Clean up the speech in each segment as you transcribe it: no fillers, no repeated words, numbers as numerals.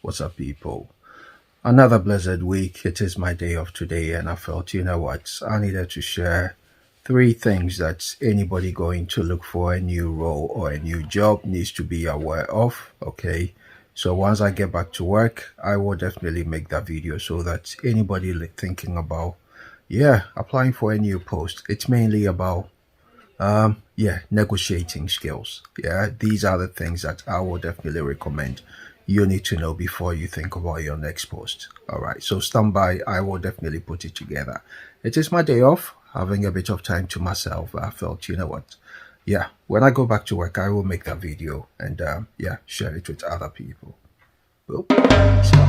What's up, people? Another blessed week. It is my day off today, and I felt, you know what, I needed to share three things that anybody going to look for a new role or a new job needs to be aware of. Okay. So once I get back to work, I will definitely make that video so that anybody thinking about, yeah, applying for a new post, it's mainly about yeah, negotiating skills. Yeah, these are the things that I will definitely recommend you need to know before you think about your next post. All right, so stand by. I will definitely put it together. It is my day off, having a bit of time to myself. I felt, you know what? Yeah, when I go back to work, I will make that video and yeah, share it with other people. Boop. So,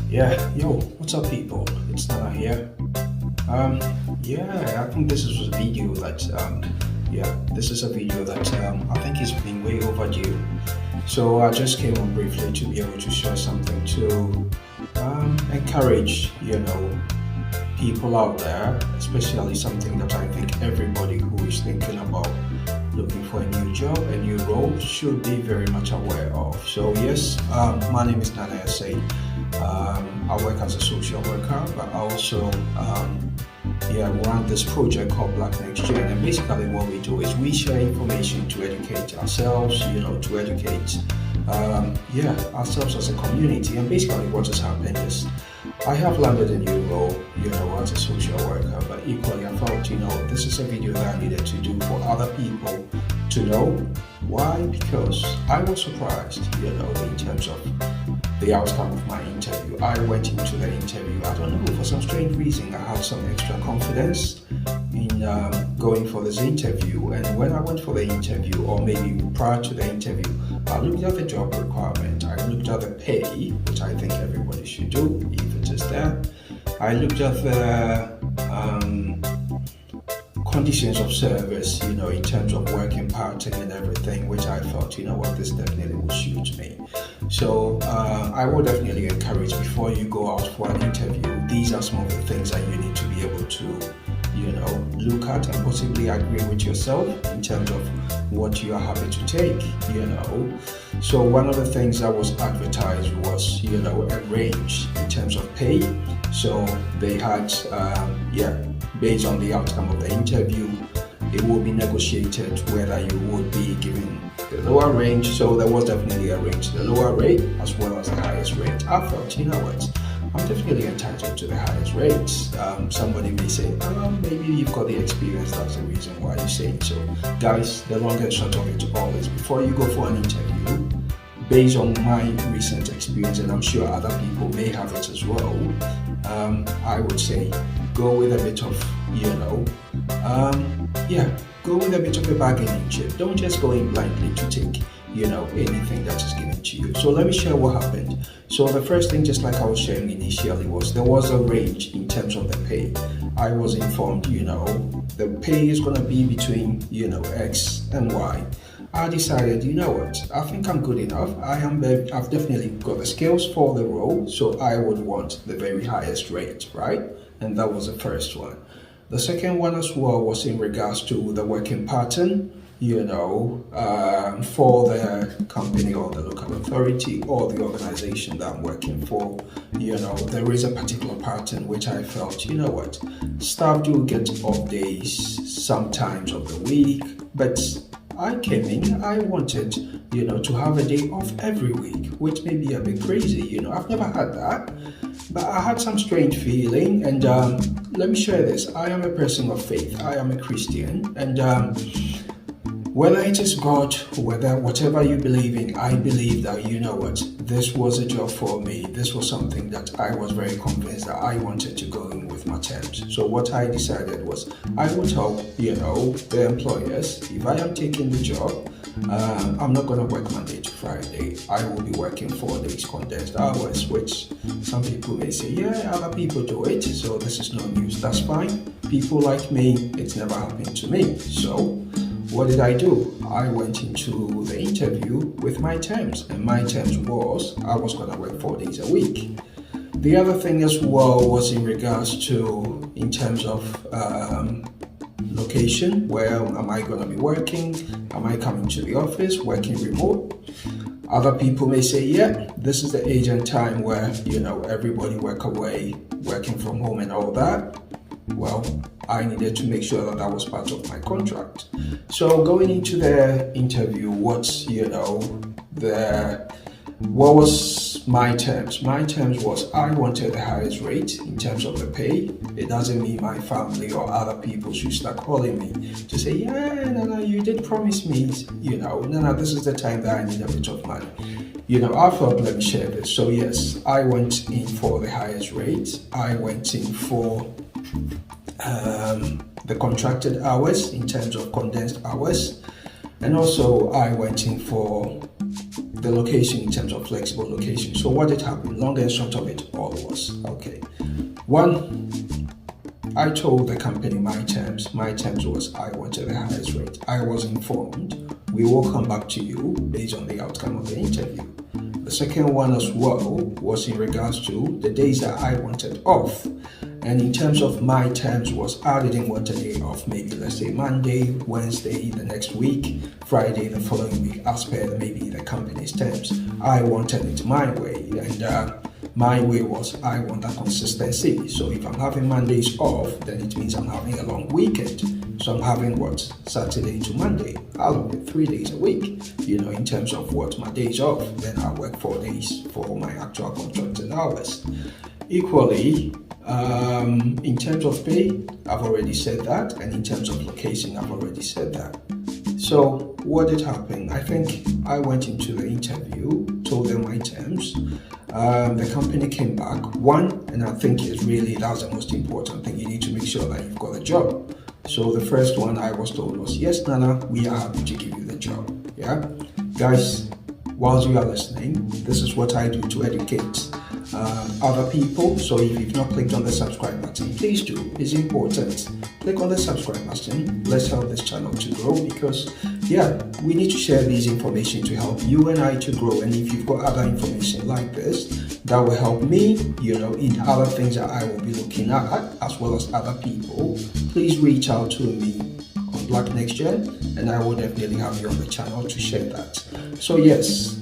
yeah, yo, what's up, people? It's Nana here. Um, yeah, I think this is a video that, yeah, this is a video that I think it's been way overdue. So I just came on briefly to be able to share something to encourage, people out there, especially something that I think everybody who is thinking about looking for a new job, a new role, should be very much aware of. So yes, my name is Nana Say. I work as a social worker, but I also run this project called Black Next Gen. And basically what we do is we share information to educate ourselves, to educate ourselves as a community. And basically what has happened is I have landed a new role, as a social worker, but equally I felt, this is a video that I needed to do for other people to know. Why? Because I was surprised, in terms of the outcome of my interview. I went into the interview, I don't know, for some strange reason, I had some extra confidence in going for this interview. And when I went for the interview, or maybe prior to the interview, I looked at the job requirement, I looked at the pay, which I think everybody should do if it is there. I looked at the conditions of service, in terms of working pattern and everything, which I felt, this definitely will suit me. So I will definitely encourage, before you go out for an interview, these are some of the things that you need to be able to, look at and possibly agree with yourself in terms of what you are happy to take, So one of the things that was advertised was, a range in terms of pay. So they had, based on the outcome of the interview, it will be negotiated whether you would be given the lower range. So there was definitely a range, the lower rate as well as the highest rate. I felt, I'm definitely entitled to the highest rates. Somebody may say, maybe you've got the experience, that's the reason why you say it. So guys, the long and short of it all is, before you go for an interview, based on my recent experience, and I'm sure other people may have it as well, I would say go with a bit of, go with a bit of a bargaining chip. Don't just go in blindly to take, anything that is given to you. So let me share what happened. So the first thing, just like I was sharing initially, was there was a range in terms of the pay. I was informed, the pay is going to be between, X and Y. I decided, I think I'm good enough. I've definitely got the skills for the role, so I would want the very highest rate, right? And that was the first one. The second one as well was in regards to the working pattern, for the company or the local authority or the organization that I'm working for. There is a particular pattern which I felt, staff do get off days sometimes of the week, but I came in, I wanted, to have a day off every week, which may be a bit crazy, I've never had that, but I had some strange feeling. And let me share this. I am a person of faith. I am a Christian, and whether it is God, whatever you believe in, I believe that, this was a job for me. This was something that I was very convinced that I wanted to go in with my terms. So what I decided was, I will tell, the employers, if I am taking the job, I'm not going to work Monday to Friday. I will be working 4 days condensed hours, which some people may say, yeah, other people do it, so this is no news. That's fine. People like me, it's never happened to me. So what did I do? I went into the interview with my terms, and my terms was I was going to work 4 days a week. The other thing as well was in regards to, in terms of location, where am I going to be working? Am I coming to the office, working remote? Other people may say, yeah, this is the age and time where, everybody work away, working from home and all that. Well, I needed to make sure that that was part of my contract. So going into the interview, what was my terms? My terms was I wanted the highest rate in terms of the pay. It doesn't mean my family or other people should start calling me to say, yeah, no, you did promise me, no, this is the time that I need a bit of money. I thought, let me share this. So yes, I went in for the highest rate. I went in for the contracted hours in terms of condensed hours. And also I went in for the location in terms of flexible location. So what did happen? Long and short of it all was, okay. One, I told the company my terms. My terms was I wanted the highest rate. I was informed we will come back to you based on the outcome of the interview. The second one as well was in regards to the days that I wanted off. And in terms of my terms was I didn't want a day off, maybe let's say Monday, Wednesday the next week, Friday the following week, as per maybe the company's terms. I wanted it my way, and my way was I want that consistency. So if I'm having Mondays off, then it means I'm having a long weekend. So I'm having Saturday to Monday. I'll work 3 days a week, in terms of my days off. Then I'll work 4 days for my actual contracted hours. Equally, in terms of pay, I've already said that, and in terms of location, I've already said that. So what did happen? I think I went into the interview, told them my terms. The company came back. One, and I think that's the most important thing. You need to make sure that you've got a job. So the first one I was told was, yes, Nana, we are happy to give you the job. Yeah, guys, whilst you are listening, this is what I do to educate other people. So if you've not clicked on the subscribe button, please do. It's important. Click on the subscribe button. Let's help this channel to grow, because we need to share this information to help you and I to grow. And if you've got other information like this that will help me, in other things that I will be looking at, as well as other people, please reach out to me on Black Next Gen, and I will definitely have you on the channel to share that. So yes,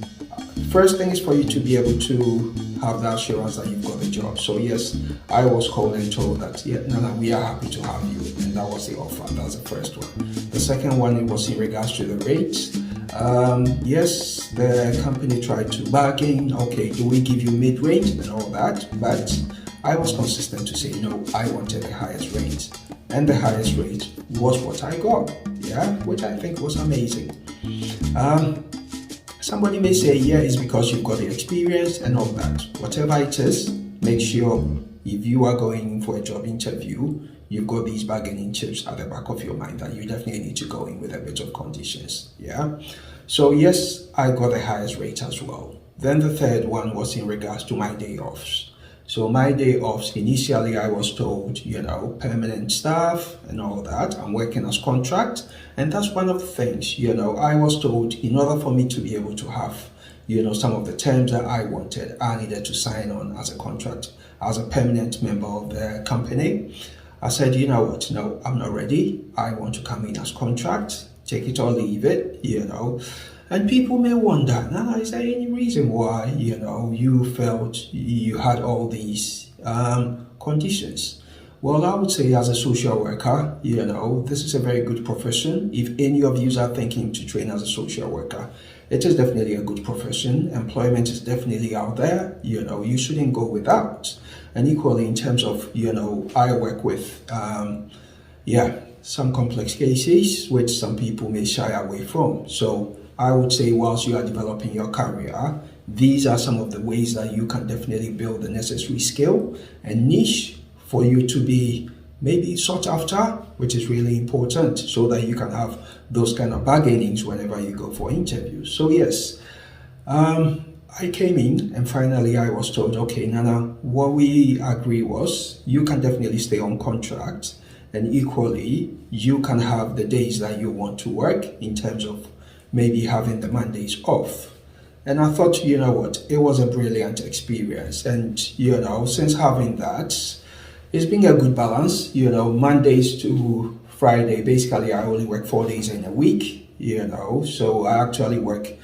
first thing is for you to be able to have that assurance that you've got a job. So yes, I was called and told that, Nana, we are happy to have you, and that was the offer. That's the first one. The second one, it was in regards to the rates. Yes, the company tried to bargain. Okay, do we give you mid-rate and all that? But I was consistent to say no. I wanted the highest rate, and the highest rate was what I got. Which I think was amazing. Somebody may say, it's because you've got the experience and all that. Whatever it is, make sure if you are going for a job interview, you've got these bargaining chips at the back of your mind that you definitely need to go in with a bit of conditions. So yes, I got the highest rate as well. Then the third one was in regards to my day offs. So my day offs, initially I was told, permanent staff and all that. I'm working as contract. And that's one of the things, I was told in order for me to be able to have, some of the terms that I wanted, I needed to sign on as a contract, as a permanent member of the company. I said, what, no, I'm not ready. I want to come in as contract, take it or leave it, And people may wonder, now, is there any reason why, you felt you had all these conditions? Well, I would say as a social worker, this is a very good profession. If any of you are thinking to train as a social worker, it is definitely a good profession. Employment is definitely out there. You shouldn't go without. And equally in terms of, I work with, some complex cases which some people may shy away from. So I would say whilst you are developing your career, these are some of the ways that you can definitely build the necessary skill and niche for you to be maybe sought after, which is really important, so that you can have those kind of bargainings whenever you go for interviews. So yes, I came in and finally I was told, okay, Nana, what we agree was you can definitely stay on contract And equally, you can have the days that you want to work in terms of maybe having the Mondays off. And I thought, you know what, it was a brilliant experience. And, since having that, it's been a good balance, Mondays to Friday. Basically, I only work 4 days in a week, so I actually work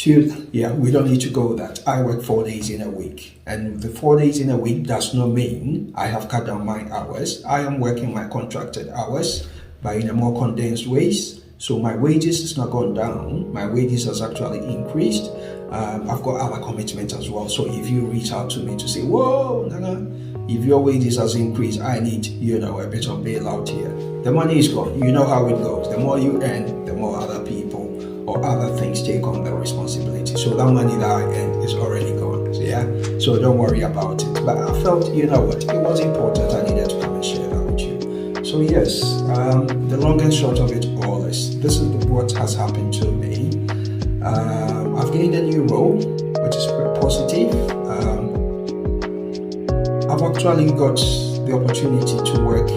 we don't need to go that. I work 4 days in a week. And the 4 days in a week does not mean I have cut down my hours. I am working my contracted hours, but in a more condensed ways. So my wages has not gone down. My wages has actually increased. I've got other commitments as well. So if you reach out to me to say, whoa, Nana, if your wages has increased, I need, a bit of bailout here. The money is gone. You know how it goes. The more you earn, the more other people or other things take on the responsibility. So that money that I earn is already gone. So don't worry about it. But I felt, it was important. I needed to come and share that with you. So yes, the long and short of it all is, this is what has happened to me. I've gained a new role, which is very positive. I've actually got the opportunity to work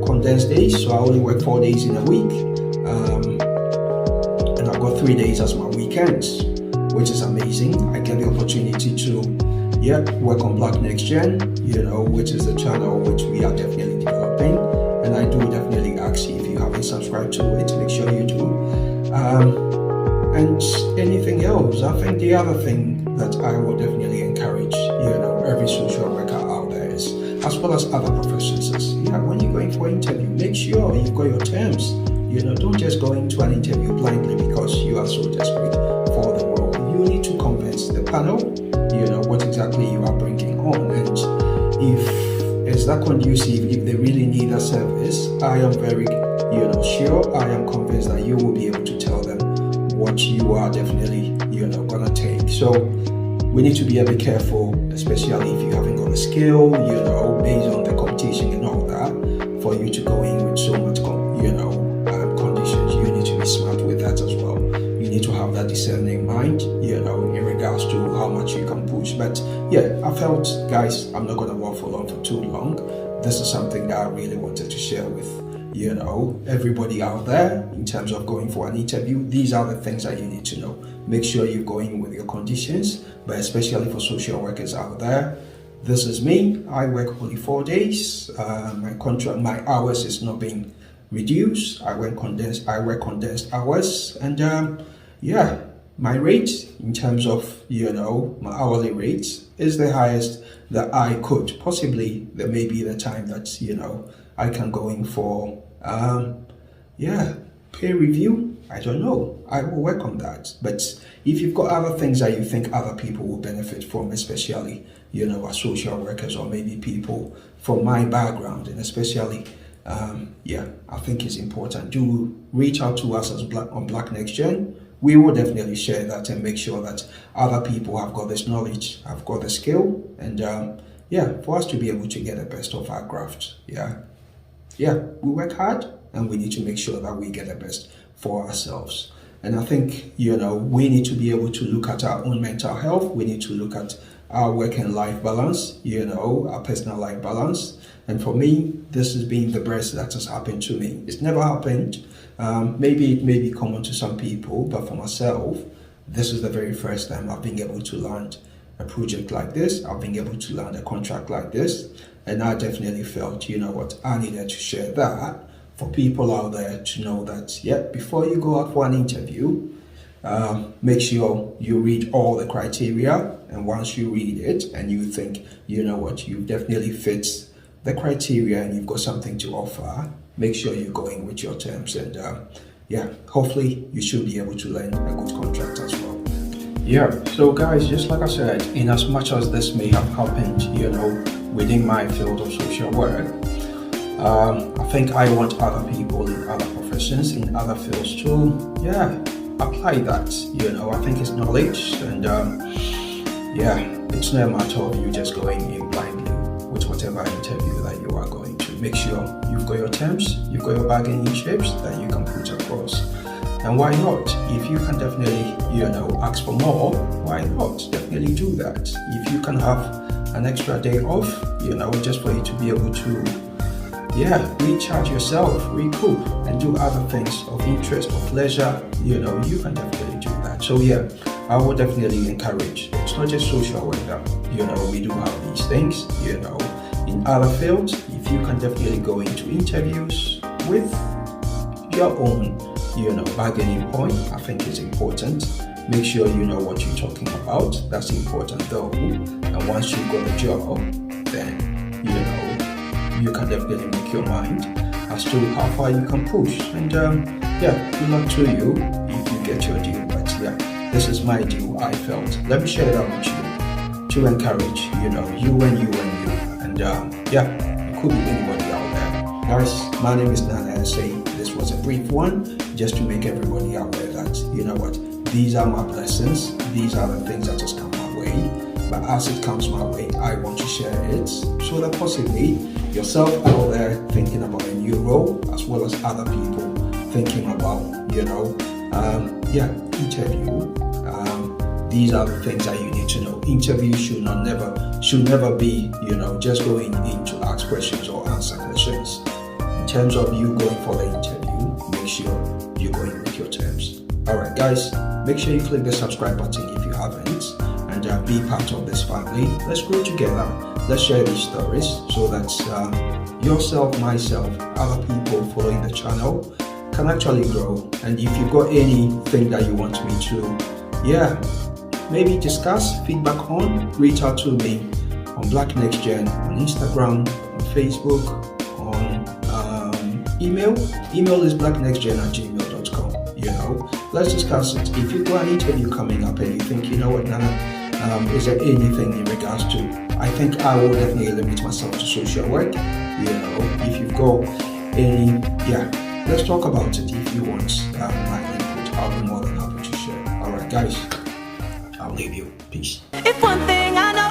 condensed days, so I only work 4 days in a week. And I've got 3 days as my weekends, which is amazing. I get the opportunity to work on Black Next Gen, which is the channel which we are definitely developing. And I do definitely ask you, if you haven't subscribed to it, make sure you do. And anything else, I think the other thing that I will definitely encourage, every social worker out there is, as well as other professions, is, when you're going for an interview, make sure you've got your terms. Don't just go into an interview blindly because you are so desperate for the role. You need to convince the panel, what exactly you are bringing on. And if it's that conducive, if they really need a service, I am very, sure, I am convinced that you will be able to tell them what you are definitely, gonna take. So we need to be a bit careful, especially if you haven't got a skill, based on the competition and all that, for you to go in with so much, conditions. You need to be smart with that as well. You need to have that discerning mind, in regards to how much you can push. But I felt, guys, I'm not gonna waffle on for too long. This is something that I really wanted to share with everybody out there in terms of going for an interview. These are the things that you need to know. Make sure you go in with your conditions, but especially for social workers out there, this is me. I work only 4 days. My hours is not being reduced. I work condensed hours, and my rate in terms of my hourly rate is the highest that I could possibly. There may be the time that I can go in for peer review. I don't know. I will work on that. But if you've got other things that you think other people will benefit from, especially as social workers, or maybe people from my background, and especially I think it's important. Do reach out to us on Black Next Gen. We will definitely share that and make sure that other people have got this knowledge, have got the skill, and for us to be able to get the best of our craft. We work hard, and we need to make sure that we get the best for ourselves. And I think, we need to be able to look at our own mental health. We need to look at our work and life balance, our personal life balance. And for me, this has been the best that has happened to me. It's never happened. Maybe it may be common to some people, but for myself, this is the very first time I've been able to land a project like this. I've been able to land a contract like this. And I definitely felt, I needed to share that for people out there to know that, before you go out for an interview, make sure you read all the criteria. And once you read it and you think, you definitely fit the criteria and you've got something to offer, make sure you're going with your terms. And hopefully you should be able to land a good contract as well. So guys, just like I said, in as much as this may have happened, within my field of social work, I think I want other people in other professions, in other fields to, apply that. I think it's knowledge, and it's no matter of you just going in blindly with whatever interview that you are going to. Make sure you've got your terms, you've got your bargaining chips that you can put across. And why not? If you can definitely, ask for more, why not? Definitely do that. If you can have an extra day off, just for you to be able to recharge yourself, recoup, and do other things of interest or pleasure, you can definitely do that. So I would definitely encourage. It's not just social work that, we do have these things, in other fields. If you can definitely go into interviews with your own, bargaining point, I think it's important. Make sure you know what you're talking about. That's important though. And once you got a job, then, you can definitely make your mind as to how far you can push. And good luck to you if you get your deal. But this is my deal, I felt. Let me share that with you to encourage, you and you and you. And it could be anybody out there. Guys, my name is Nana and say this was a brief one just to make everybody aware that, these are my blessings. These are the things that just come my way. But as it comes my way, I want to share it so that possibly yourself out there thinking about a new role, as well as other people thinking about, interview. These are the things that you need to know. Interview should never be, just going in to ask questions or answer questions. In terms of you going for the interview, make sure you go in with your terms. Alright guys, make sure you click the subscribe button if you haven't, and be part of this family. Let's grow together. Let's share these stories so that yourself, myself, other people following the channel can actually grow. And if you've got anything that you want me to, maybe discuss, feedback on, reach out to me on Black Next Gen, on Instagram, on Facebook, on email. Email is blacknextgen@gmail.com. Let's discuss it. If you've got an interview coming up and you think, Nana, is there anything in regards to, I think I will definitely limit myself to social work. If you've got any, let's talk about it. If you want my input, I'll be more than happy to share. Alright guys, I'll leave you. Peace. If one thing I know